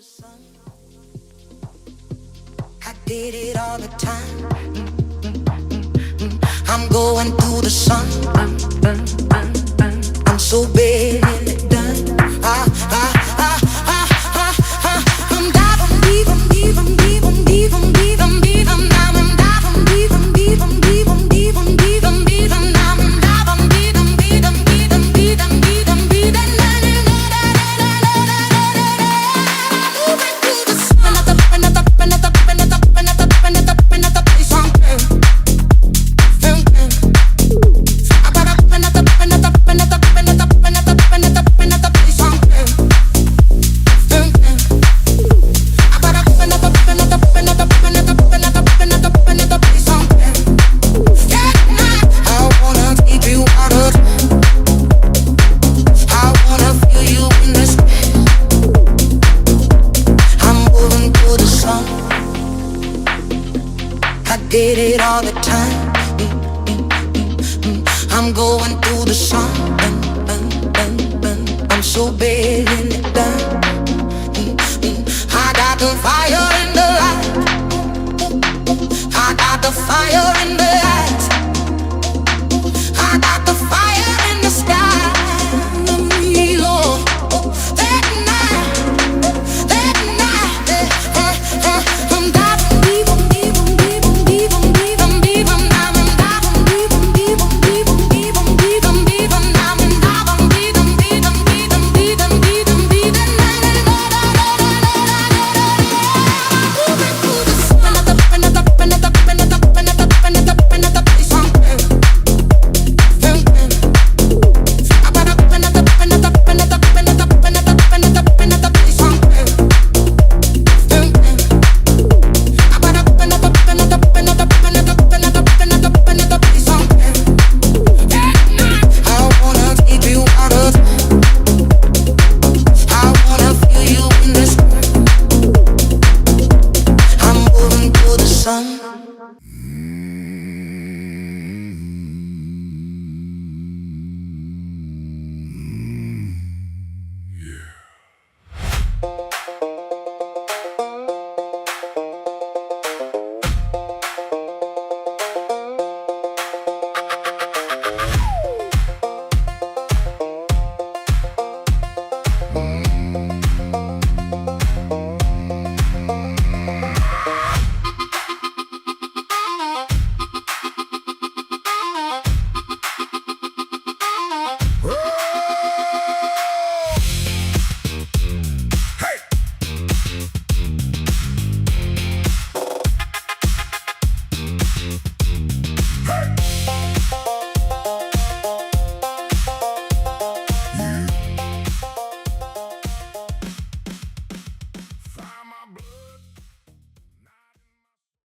sun. I did it all the time. I'm going through the sun. I'm so barely done. I'm diving deep, I'm deep, I'm deep, I'm deep, I'm deep, I'm deep, I'm diving deep, I'm deep, I'm deep, I'm deep, I'm deep, I'm deep, I'm diving deep, I'm deep, I'm deep, I'm deep, I'm deep, I'm deep, did it all the time. I'm going through the sun. I'm so barely done. I got the fire in the light. I got the fire in the light.